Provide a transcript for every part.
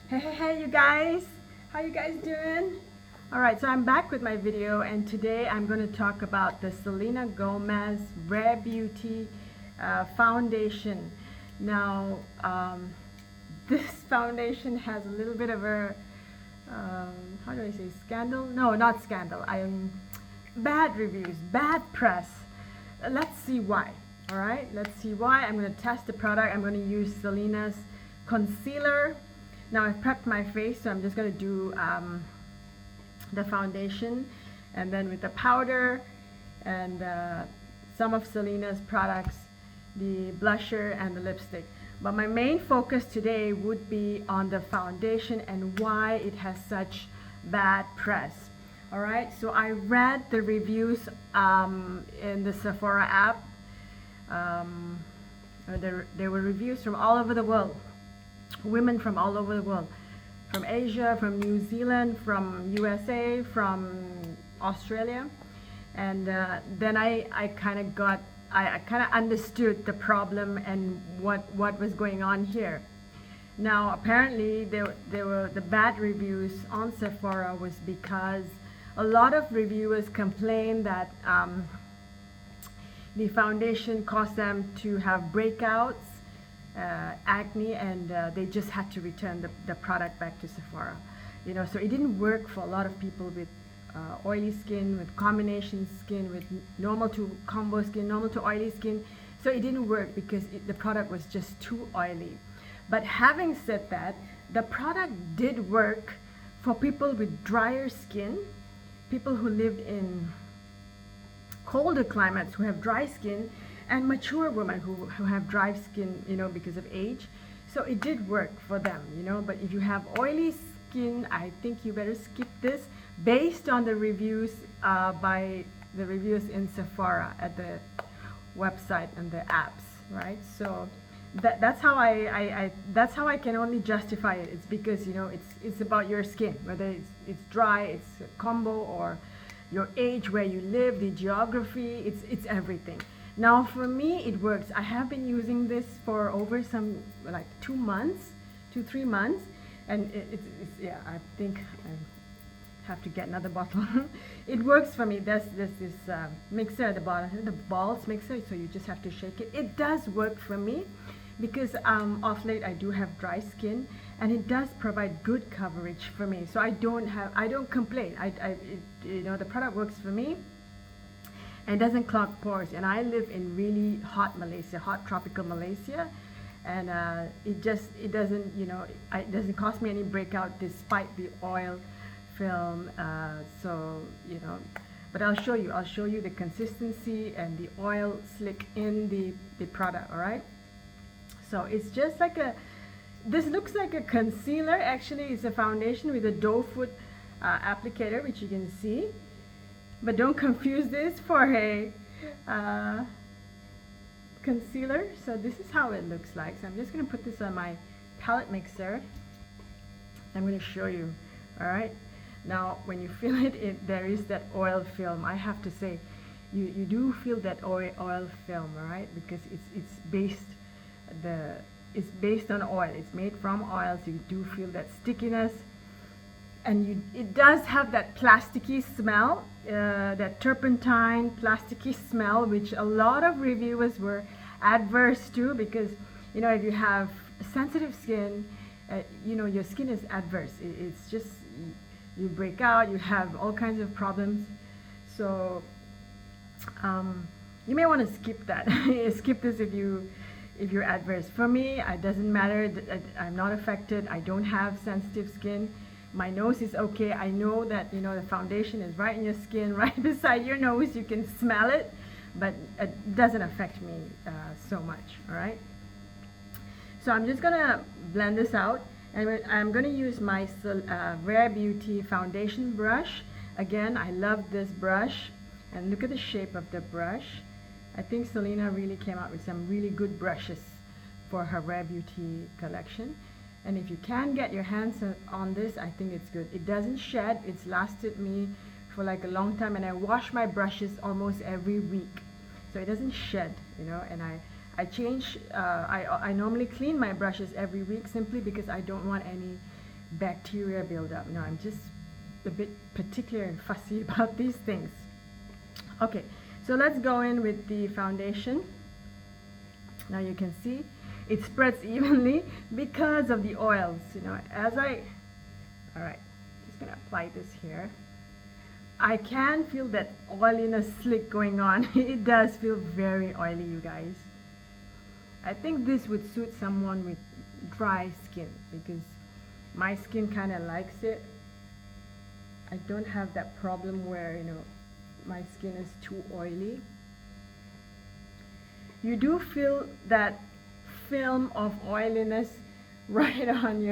Hey, you guys! How you guys doing? Alright, so I'm back with my video, and today I'm going to talk about the Selena Gomez Rare Beauty foundation. Now, this foundation has a little bit of a, how do I say, scandal? No, not scandal. Bad reviews, bad press. Let's see why. Alright, let's see why. I'm going to test the product. I'm going to use Selena's concealer. Now I've prepped my face, so I'm just going to do the foundation, and then with the powder and some of Selena's products, the blusher and the lipstick. But my main focus today would be on the foundation and why it has such bad press. Alright, so I read the reviews in the Sephora app. There were reviews from all over the world. Women from all over the world, from Asia, from New Zealand, from USA, from Australia, and then I kind of understood the problem and what was going on here. Now apparently there were the bad reviews on Sephora was because a lot of reviewers complained that the foundation caused them to have breakouts, acne, and they just had to return the product back to Sephora. So it didn't work for a lot of people with oily skin, with combination skin, with normal to combo skin, normal to oily skin. So it didn't work because the product was just too oily. But having said that, the product did work for people with drier skin, people who lived in colder climates, who have dry skin, and mature women who have dry skin, because of age. So it did work for them, but if you have oily skin, I think you better skip this based on the reviews by the reviews in Sephora at the website and the apps, right? So that's how that's how I can only justify it. It's because it's about your skin, whether it's dry, it's a combo, or your age, where you live, the geography, it's everything. Now for me it works. I have been using this for over some, like 2 months, 3 months, and it's yeah, I think I have to get another bottle. It works for me. There's this mixer at the bottom, the balls mixer, so you just have to shake it. It does work for me because of late I do have dry skin, and it does provide good coverage for me, so I don't complain. The product works for me and doesn't clog pores. And I live in really hot Malaysia, hot tropical Malaysia, and it doesn't cause me any breakout despite the oil film. But I'll show you the consistency and the oil slick in the product. All right, so it's just like this looks like a concealer. Actually, it's a foundation with a doe foot applicator, which you can see. But don't confuse this for a concealer. So this is how it looks like. So I'm just going to put this on my palette mixer. I'm going to show you. All right. Now, when you feel it, there is that oil film. I have to say, you do feel that oil film, all right? Because it's based on oil. It's made from oil, so you do feel that stickiness. And it does have that plasticky smell, that turpentine plasticky smell, which a lot of reviewers were adverse to, because if you have sensitive skin, your skin is adverse. It's just you break out, you have all kinds of problems. So you may want to skip that. Skip this if you're adverse. For me, it doesn't matter. I'm not affected. I don't have sensitive skin. My nose is okay. I know that the foundation is right in your skin, right beside your nose. You can smell it, but it doesn't affect me so much. All right. So I'm just gonna blend this out, and I'm gonna use my Rare Beauty foundation brush. Again, I love this brush, and look at the shape of the brush. I think Selena really came out with some really good brushes for her Rare Beauty collection. And if you can get your hands on this, I think it's good. It doesn't shed. It's lasted me for like a long time, and I wash my brushes almost every week, so it doesn't shed, and I change, I normally clean my brushes every week, simply because I don't want any bacteria buildup. No, I'm just a bit particular and fussy about these things. Okay, so let's go in with the foundation. Now you can see it spreads evenly because of the oils, you know, all right, just gonna apply this here. I can feel that oiliness slick going on. It does feel very oily, you guys. I think this would suit someone with dry skin because my skin kind of likes it. I don't have that problem where, you know, my skin is too oily. You do feel that film of oiliness right on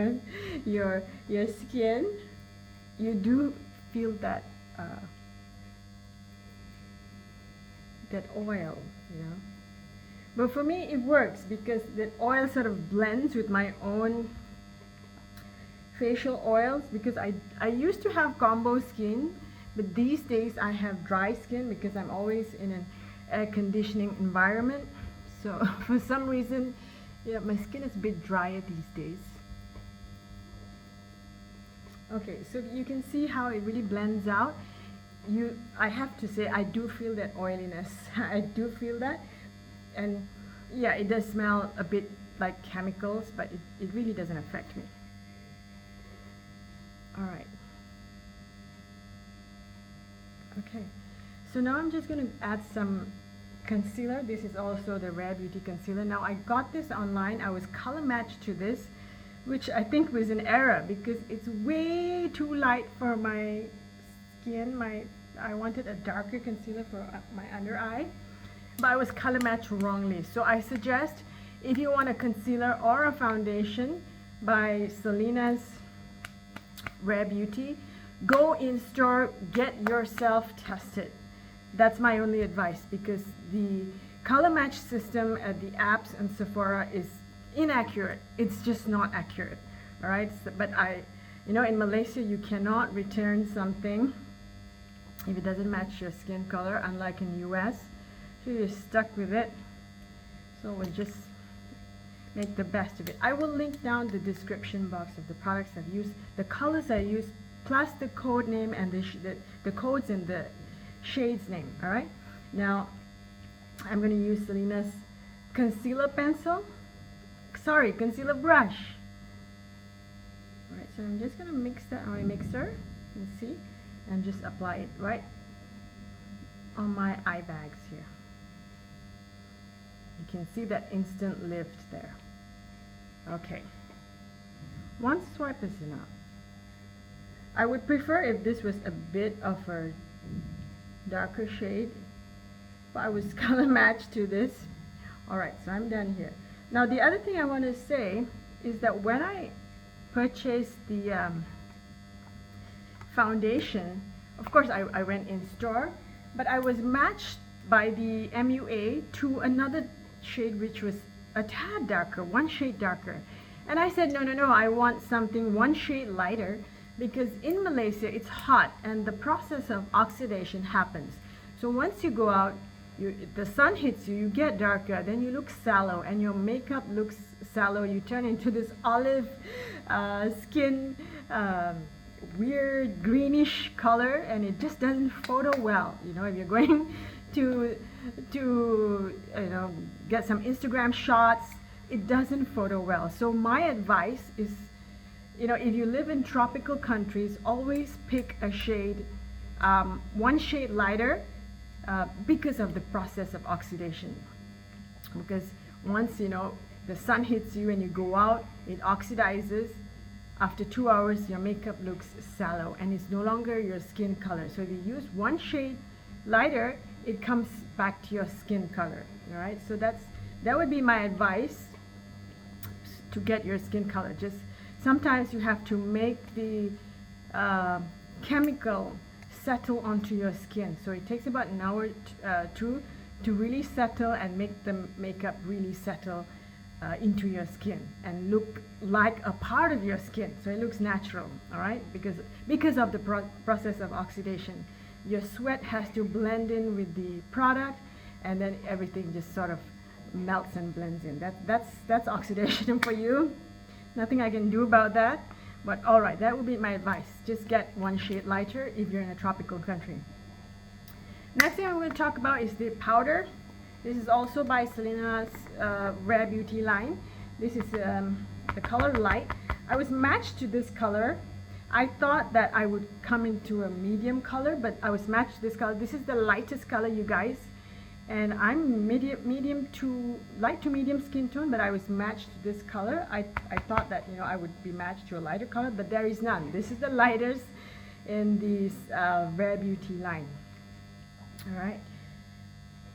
your skin. You do feel that that oil, you know. But for me, it works because the oil sort of blends with my own facial oils, because I used to have combo skin, but these days I have dry skin because I'm always in an air conditioning environment. So for some reason, yeah, my skin is a bit drier these days. Okay, so you can see how it really blends out. I have to say, I do feel that oiliness. I do feel that. And yeah, it does smell a bit like chemicals, but it really doesn't affect me. All right. Okay, so now I'm just going to add some concealer. This is also the Rare Beauty concealer. Now I got this online. I was color matched to this, which I think was an error because it's way too light for my skin. I wanted a darker concealer for my under eye, but I was color matched wrongly. So I suggest, if you want a concealer or a foundation by Selena's Rare Beauty, go in store, get yourself tested. That's my only advice, because the color match system at the apps and Sephora is inaccurate. It's just not accurate. All right, so, but you know, in Malaysia you cannot return something if it doesn't match your skin color, unlike in US. So you're stuck with it. So we'll just make the best of it. I will link down the description box of the products I've used, the colors I use, plus the code name and the codes and the shades name. All right, now I'm going to use Selena's concealer concealer brush. All right, so I'm just going to mix that on my mixer, you see, and just apply it right on my eye bags here. You can see that instant lift there. Okay, one swipe is enough. I would prefer if this was a bit of a darker shade, but I was color matched to this. Alright, so I'm done here. Now the other thing I want to say is that when I purchased the foundation, of course I went in store, but I was matched by the MUA to another shade which was a tad darker, one shade darker. And I said, no, I want something one shade lighter, because in Malaysia it's hot and the process of oxidation happens. So once you go out, the sun hits you, you get darker, then you look sallow and your makeup looks sallow. You turn into this olive skin, weird greenish color, and it just doesn't photo well. You know, if you're going to you know, get some Instagram shots, it doesn't photo well. So my advice is, you know, if you live in tropical countries, always pick a shade, one shade lighter, because of the process of oxidation. Because once, you know, the sun hits you and you go out, it oxidizes. After 2 hours, your makeup looks sallow and it's no longer your skin color. So if you use one shade lighter, it comes back to your skin color. All right, so that would be my advice to get your skin color. Just sometimes you have to make the chemical settle onto your skin. So it takes about an hour to really settle and make the makeup really settle into your skin and look like a part of your skin. So it looks natural, all right? Because of the process of oxidation. Your sweat has to blend in with the product, and then everything just sort of melts and blends in. That's oxidation for you. Nothing I can do about that. But alright, that would be my advice. Just get one shade lighter if you're in a tropical country. Next thing I'm going to talk about is the powder. This is also by Selena's Rare Beauty line. This is the color light. I was matched to this color. I thought that I would come into a medium color, but I was matched to this color. This is the lightest color, you guys. And I'm medium to light to medium skin tone, but I was matched to this color. I thought that, you know, I would be matched to a lighter color, but there is none. This is the lightest in this Rare Beauty line. All right.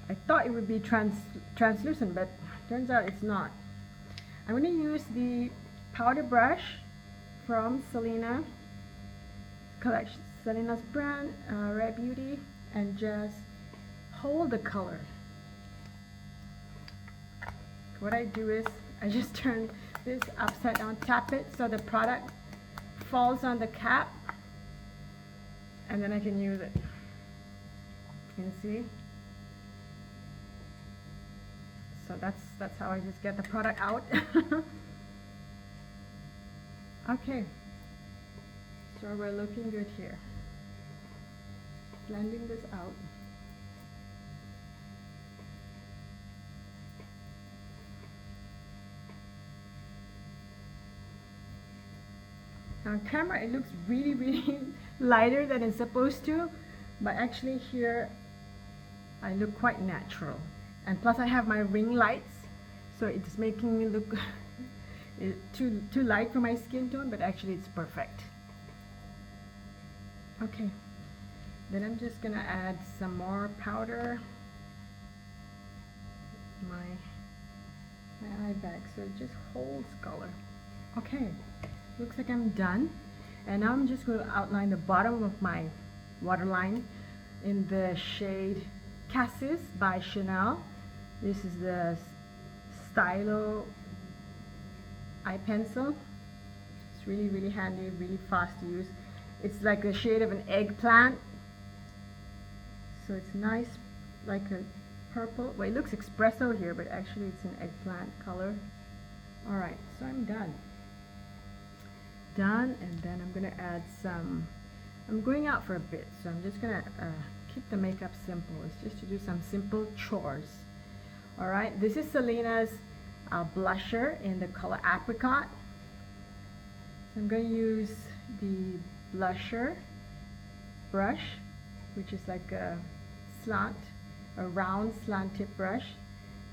I thought it would be translucent, but turns out it's not. I'm going to use the powder brush from Selena collection, Selena's brand, Rare Beauty, and just hold the color. What I do is I just turn this upside down, tap it so the product falls on the cap, and then I can use it. You can see. So that's how I just get the product out. Okay, so we're looking good here. Blending this out. On camera it looks really lighter than it's supposed to, but actually here I look quite natural. And plus I have my ring lights, so it's making me look too light for my skin tone, but actually it's perfect. Okay, then I'm just gonna add some more powder. My eye bag, so it just holds color. Okay, looks like I'm done. And now I'm just going to outline the bottom of my waterline in the shade Cassis by Chanel. This is the Stylo eye pencil. It's really handy, really fast to use. It's like the shade of an eggplant, so it's nice, like a purple. Well, it looks espresso here, but actually it's an eggplant color. Alright, so I'm done, and then I'm gonna add some, I'm going out for a bit, so I'm just gonna keep the makeup simple. It's just to do some simple chores. Alright, this is Selena's blusher in the color Apricot. So I'm going to use the blusher brush, which is like a round slant tip brush.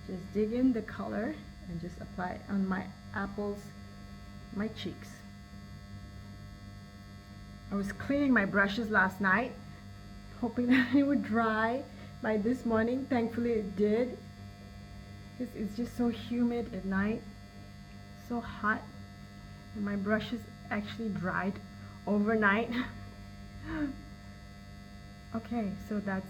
Just dig in the color and just apply it on my my cheeks. I was cleaning my brushes last night, hoping that it would dry by this morning. Thankfully it did. It's just so humid at night, so hot, and my brushes actually dried overnight. Okay, so that's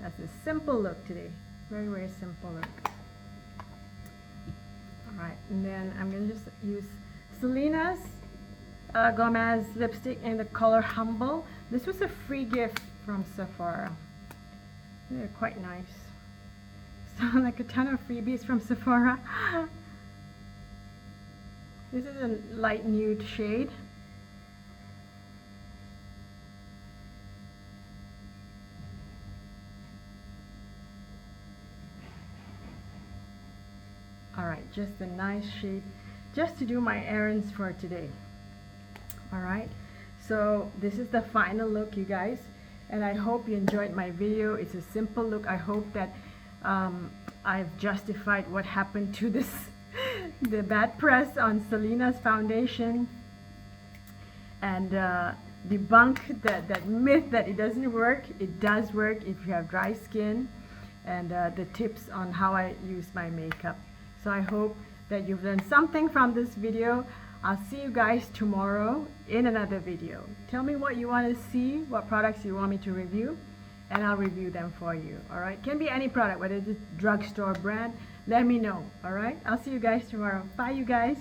a simple look today. Very simple look. Alright, and then I'm gonna just use Selena's Gomez lipstick in the color Humble. This was a free gift from Sephora. They're quite nice. So like a ton of freebies from Sephora. This is a light nude shade. Alright, just a nice shade just to do my errands for today. Alright, so this is the final look, you guys, and I hope you enjoyed my video. It's a simple look. I hope that I've justified what happened to this the bad press on Selena's foundation, and debunk that myth that it doesn't work. It does work if you have dry skin, and the tips on how I use my makeup. So I hope that you've learned something from this video. I'll see you guys tomorrow in another video. Tell me what you want to see, what products you want me to review, and I'll review them for you. Alright, can be any product, whether it's drugstore brand. Let me know. Alright, I'll see you guys tomorrow. Bye, you guys.